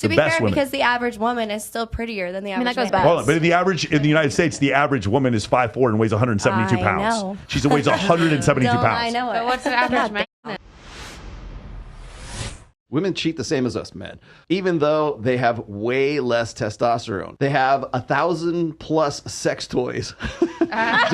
To be fair, because the average woman is still prettier than the average that goes man. back. Hold on, but in the United States, the average woman is 5'4" and weighs 172 pounds. know. She weighs 172 Don't pounds. I know it. But what's the average man? Women cheat the same as us men, even though they have way less testosterone. They have 1,000 plus sex toys. Do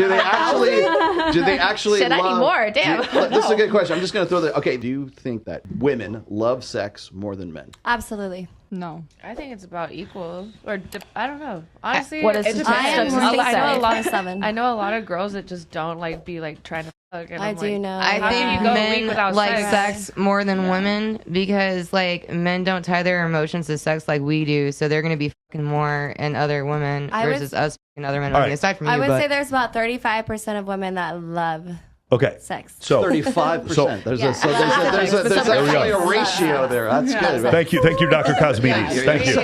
they actually Shit, love... I need more. Damn. This is a good question. I'm just going to throw that. Okay, do you think that women love sex more than men? Absolutely. No. I think it's about equal, or I don't know. Honestly, What is it the depends. I am more I know a lot of 7. I know a lot of girls that just don't be trying to fuck. And I I'm do like, know. How I can you think go a week men without like sex? sex more than women because men don't tie their emotions to sex like we do, so they're gonna be fucking more in other women versus us fucking other men. All right. Aside from you, I would but say there's about 35% of women that love Okay. sex. So 35%. There's actually a ratio there. That's good. Thank you, Dr. Cosmides. Thank you.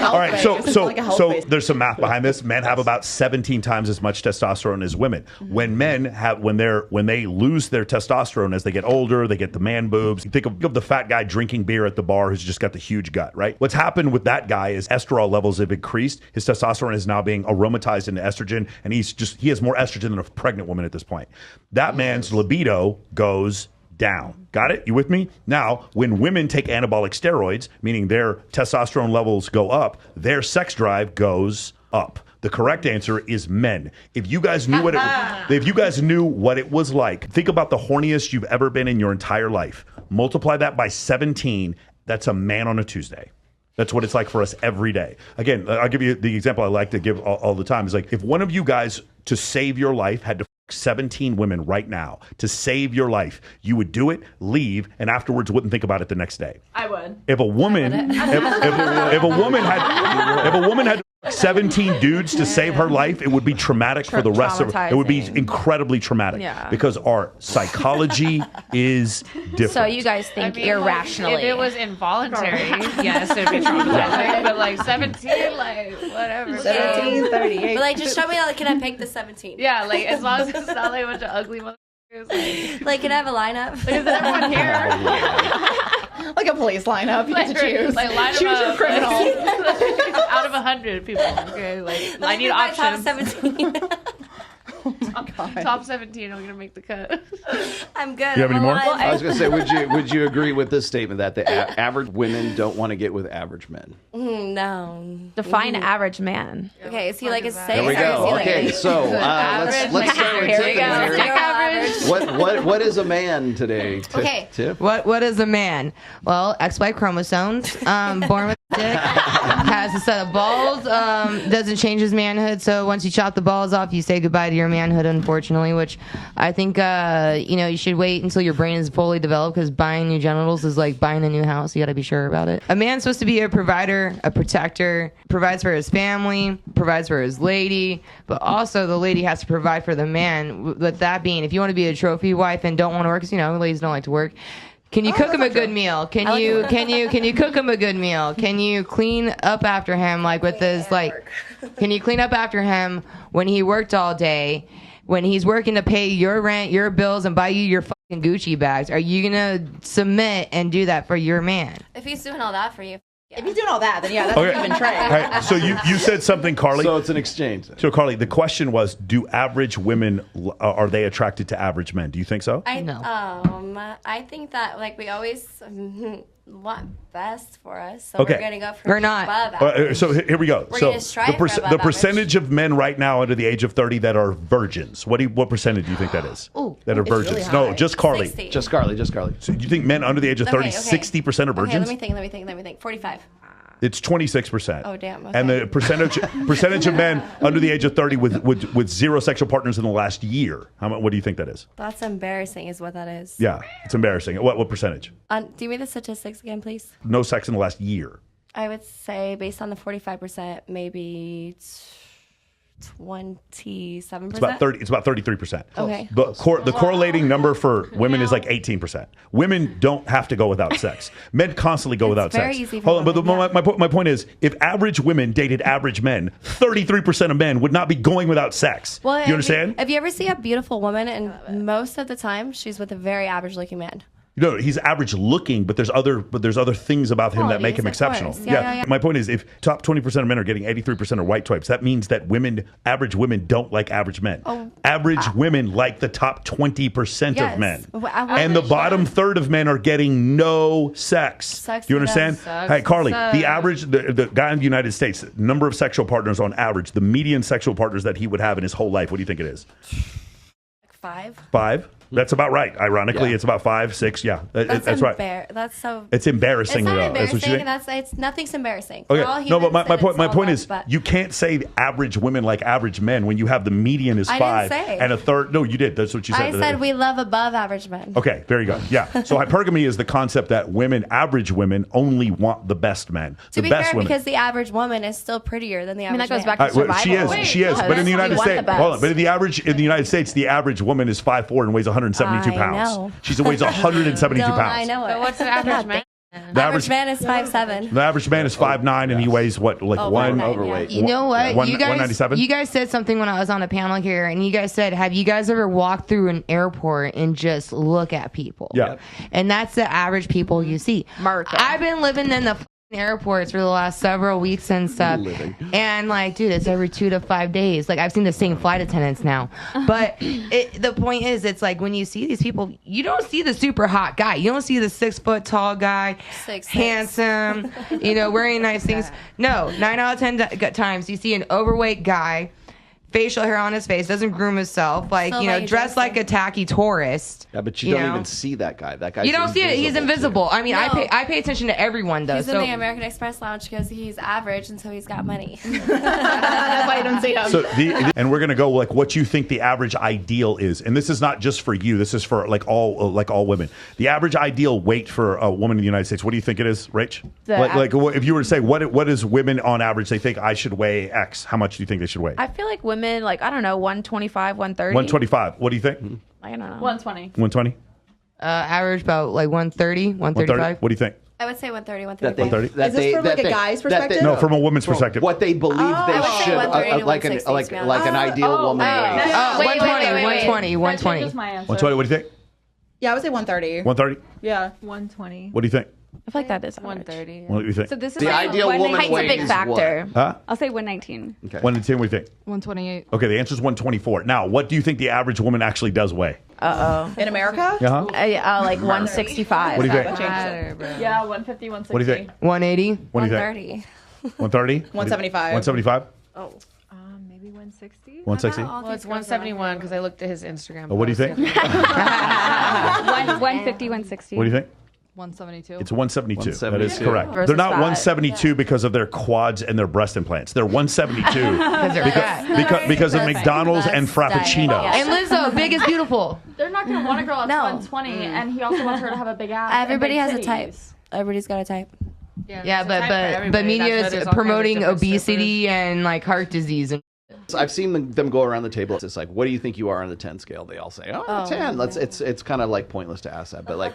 All right, so there's some math behind this. Men have about 17 times as much testosterone as women. When they lose their testosterone as they get older, they get the man boobs. You think of the fat guy drinking beer at the bar who's just got the huge gut, right? What's happened with that guy is estrol levels have increased. His testosterone is now being aromatized into estrogen, and he has more estrogen than a pregnant woman at this point. That man's libido goes down. Got it? You with me? Now, when women take anabolic steroids, meaning their testosterone levels go up, their sex drive goes up. The correct answer is men. If you guys knew what it was like, think about the horniest you've ever been in your entire life. Multiply that by 17. That's a man on a Tuesday. That's what it's like for us every day. Again, I'll give you the example I like to give all the time. Is like if one of you guys, to save your life, had to 17 women right now to save your life, you would do it, leave, and afterwards wouldn't think about it the next day. I would. If a woman, if a woman had 17 dudes to save her life, it would be traumatic for the rest of her. It would be incredibly traumatic because our psychology is different. So you guys think irrationally. If it was involuntary, yes, it'd be traumatizing. But 17, whatever. 17, 38. But just show me, can I pick the 17? Yeah, as long as it's not a bunch of ugly motherfuckers. Can I have a lineup? Is everyone here? Like a police lineup, you have to choose. Line choose your criminal. Out of 100 people, okay? I need Top options. 17. Top 17 are gonna make the cut. I'm good. You have any more? I was going to say, would you agree with this statement that the average women don't want to get with average men? No. Define average man. Okay, is he like a 6? There we go. Okay, so let's start with Here we Tiffany go. here. Average. What is a man today? Okay. Tiff? What is a man? Well, XY chromosomes, born with a dick, has a set of balls, doesn't change his manhood. So once you chop the balls off, you say goodbye to your manhood, unfortunately, which I think, you should wait until your brain is fully developed because buying new genitals is like buying a new house. You got to be sure about it. A man's supposed to be a provider, a protector, provides for his family, provides for his lady, but also the lady has to provide for the man. With that being, if you want to be a trophy wife and don't want to work, because, ladies don't like to work, can you cook him a good meal? Can you cook him a good meal? Can you clean up after him can you clean up after him when he worked all day, when he's working to pay your rent, your bills, and buy you your fucking Gucci bags? Are you gonna submit and do that for your man? If he's doing all that for you. If he's doing all that, then that's Okay. even trade. All right, so you said something, Carly. So it's an exchange. So, Carly, the question was, do average women, are they attracted to average men? Do you think so? No. I think that we always want best for us, so Okay. we're gonna go for We're not. above average. So here we go. We're So gonna strive for above the percentage of men right now under the age of 30 that are virgins, what percentage do you think that is? That are virgins? really No, high. just Carly. 60. Just Carly. So you think men under the age of 30, Okay. 60% are Okay, virgins? let me think. 45. It's 26%. Oh, damn, okay. And the percentage of men under the age of 30 with zero sexual partners in the last year. What do you think that is? That's embarrassing, is what that is. Yeah, it's embarrassing. What percentage? Do you mean the statistics again, please? No sex in the last year. I would say, based on the 45%, maybe 27%. It's about 30. It's about 33%. Okay. The correlating number for women is like 18%. Women don't have to go without sex. Men constantly go without very sex. easy for Hold on, but women, my point is, if average women dated average men, 33% of men would not be going without sex. Well, you understand? If you ever see a beautiful woman, and most of the time she's with a very average-looking man. No, he's average looking, but there's other things about him that make him Qualities, of exceptional. course. Yeah. My point is, if top 20% of men are getting 83% are white types, that means that average women don't like average men. Average women like the top 20% Yes. of men. And the bottom third of men are getting no sex. Sucks Do you for understand? them. Hey, Carly, the average, the guy in the United States, number of sexual partners on average, the median sexual partners that he would have in his whole life, what do you think it is? 5. 5? That's about right. Ironically, Yeah. it's about 5, 6. Yeah, that's right. That's so. It's embarrassing, It's not though. embarrassing. That's what you think? It's nothing's embarrassing. We're all Okay. No, but humans, my and point it's my all point love, is but- you can't say average women like average men when you have the median is I didn't 5 say. and a third. No, you did. That's what you said. I said we love above average men. Okay, very good. Yeah. So hypergamy is the concept that average women, only want the best men. To The be best fair, women. because the average woman is still prettier than the I mean, average that goes man. back to survival. She is. But in the United States, hold on. But in the United States, the average woman is 5'4" and weighs 172 I pounds. know. She weighs 172 Don't pounds. I know it. But what's the average man? The average man is 5'7". The average man is 5'9" and he weighs what, like 5'9", overweight. You know what? One- You guys, 197? you guys said something when I was on a panel here, and you guys said, have you guys ever walked through an airport and just look at people? Yeah. And that's the average people you see. Market. I've been living in the airports for the last several weeks and stuff. And like, dude, it's every 2 to 5 days. Like, I've seen the same flight attendants now. But the point is, it's like when you see these people, you don't see the super hot guy. You don't see the 6 foot tall guy, 6'6". handsome, wearing nice things. No, 9 out of 10 times you see an overweight guy, facial hair on his face, doesn't groom himself, like, So like dressed like a tacky tourist. Yeah, but you don't even see that guy. That guy. You don't see it. He's invisible. I mean, No. I pay attention to everyone though. He's so in the American Express lounge because he's average and so he's got money. That's why you don't see him. So and we're gonna go like what you think the average ideal is, and this is not just for you. This is for like all women. The average ideal weight for a woman in the United States. What do you think it is, Rach? If you were to say what is women on average they think I should weigh X? How much do you think they should weigh? I feel like women, like, I don't know, 125, 130. 125. What do you think? I don't know. 120. 120. average about like 130, 135. What do you think? I would say 130, That they, 135. that Is this they, from, that like, a they- guy's that they- perspective? No, from a woman's perspective. What they believe they I would say should, 130 to like 160, to be an honest. ideal woman oh. weighs. Wait, 120, 120, That 120. changes my answer. 120. What do you think? Yeah, I would say 130. 130. Yeah. 120. What do you think? I feel like that is average. 130. What do you think? So this is The like ideal woman Height's a big weighs factor. Huh? I'll say 119. Okay. 1 to 10. What do you think? 128. Okay, the answer is 124. Now, what do you think the average woman actually does weigh? In America? Uh-huh. Like 165. What do you think? Yeah, 150, 160. What do you think? 180. What do you think? 130. 130? 175. 175? Maybe 160. 160? Well, it's 171 because I looked at his Instagram. What do you think? 150, 160. What do you think? 172. It's 172. That is 172. correct. Versus They're not fat. 172 because of their quads and their breast implants. They're 172 They're fat. because of That's McDonald's the and best diet. Frappuccino. Yeah. And Lizzo, big is beautiful. They're not going to want a girl that's No. 120, and he also wants her to have a big ass. and Everybody big has a titties. type. Everybody's got a type. Yeah, there's a type for but everybody. media That's why is there's all kinds of promoting different obesity and like heart disease and I've seen them go around the table. It's like, what do you think you are on the 10 scale? They all say, oh, 10. It's kind of like pointless to ask that. But like,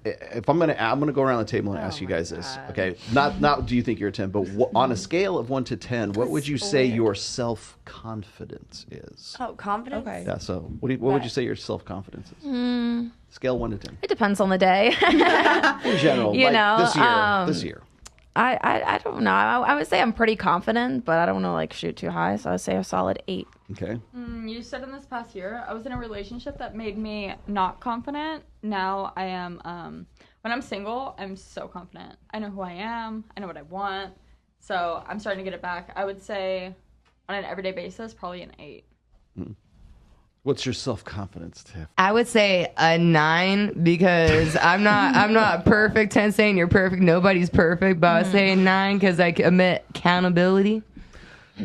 if I'm gonna go around the table and ask you guys this, okay? Not do you think you're a 10, but on a scale of 1 to 10, what would you say your self-confidence is? Oh, confidence? Okay. Yeah. So what would you say your self-confidence is? Scale 1 to 10. It depends on the day. In general, You like know, this year. I don't know. I would say I'm pretty confident, but I don't want to like shoot too high. So I would say a solid 8. Okay. You said in this past year, I was in a relationship that made me not confident. Now I am, when I'm single, I'm so confident. I know who I am. I know what I want. So I'm starting to get it back. I would say on an everyday basis, probably an 8. What's your self-confidence, Tiff? I would say a 9 because I'm not perfect. 10 saying you're perfect. Nobody's perfect, but I would say a 9 because I admit accountability.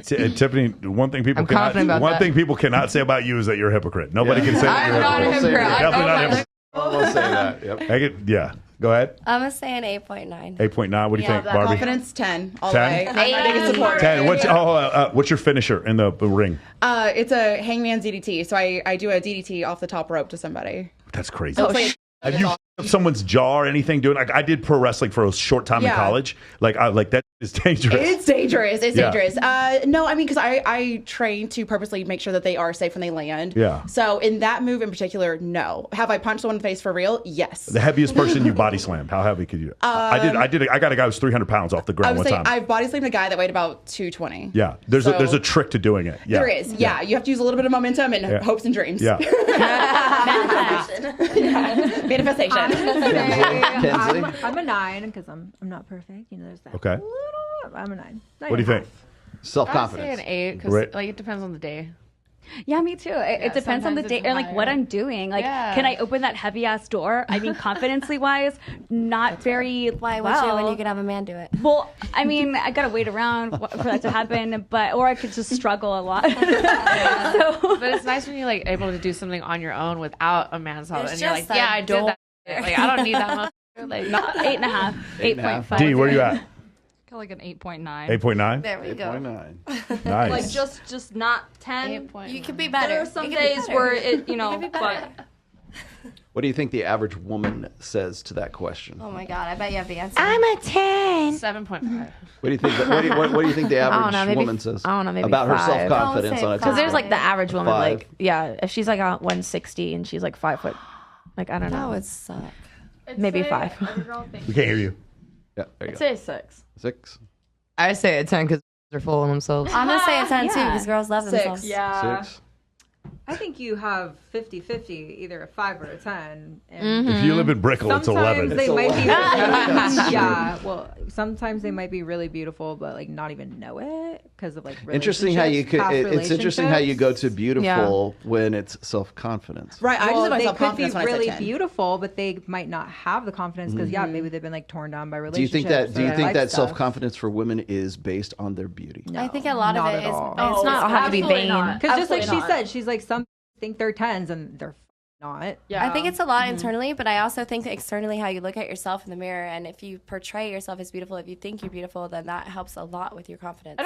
Tiffany, one thing people confident about that. people cannot say about you is that you're a hypocrite. Nobody can say that I'm you're not a a hypocrite. hypocrite. Definitely not a hypocrite. We'll say that. Yep. Yeah. Go ahead. I'm going to say an 8.9. 8.9. What do you think, that Barbie? Confidence 10 all 10? the way. I'm my biggest supporter. 10. What's your finisher in the ring? It's a hangman DDT. So I do a DDT off the top rope to somebody. That's crazy. Hopefully Have you f***ed someone's jaw or anything doing? Like I did pro wrestling for a short time in Yeah. college. Like that It's dangerous. It's dangerous. It's Yeah. dangerous. No, I mean, because I train to purposely make sure that they are safe when they land. Yeah. So in that move in particular, no. Have I punched someone in the face for real? Yes. The heaviest person you body slammed. How heavy could you? I got a guy who was 300 pounds off the I ground would one say time. I've body slammed a guy that weighed about 220. Yeah. There's a trick to doing it. Yeah. There is. Yeah. You have to use a little bit of momentum and hopes and dreams. Yeah. Manifestation. Kenzie? I'm a 9 because I'm not perfect. You know, there's that. Okay. I'm a 9. What do you think? Self-confidence. I'd say an 8 because Right. like it depends on the day. Yeah, me too. It depends on the day and like what I'm doing. Like, can I open that heavy ass door? I mean, confidence wise, not very. Why would you when you could have a man do it? Well, I mean, I gotta wait around for that to happen, or I could just struggle a lot. But it's nice when you're like able to do something on your own without a man's help, It's and you're just like, yeah, I did door. that. Like, I don't need that much. Like, 8.5, 8.5. D, where are you at? Like an 8.9. 8.9. There we go. 8.9. Nice. Like just not 10. You could be better. There are some You could be days better. where it, You could be better. What do you think the average woman says to that question? Oh my God! I bet you have the answer. I'm a 10. 7.5. What do you think? What do you think the I don't average know, maybe- woman says? I don't know, maybe about her 5. self-confidence Don't say on a five. Because there's like the Five. average woman, 5. like, yeah, if she's like 160 and she's like 5 foot, like, I don't That know. would suck. Maybe 5. We can't hear you. Yeah, there you I'd go. say 6. 6. I say a 10 because they're full of themselves. I'm gonna say a 10 too because girls love 6. themselves. Yeah. 6. I think you have 50-50, either a 5 or a 10. And If you live in Brickell, it's sometimes 11. they might be. That's Yeah, well, sometimes they might be really beautiful, but like not even know it because of like Interesting how you could. relationships, past It's interesting how you go to relationships. beautiful when it's self-confidence. Right. I Well, just they myself could be confidence when I really said 10. beautiful, but they might not have the confidence because maybe they've been like torn down by Do you relationships. think that? Do you or think life that stuff. self-confidence for women is based on their beauty? No, I think a lot of not it at is. all. It's not have to be absolutely vain. not. Because just like she Absolutely not. said, she's like some think they're 10s and they're not. Yeah. I think it's a lot internally, but I also think externally how you look at yourself in the mirror, and if you portray yourself as beautiful, if you think you're beautiful, then that helps a lot with your confidence.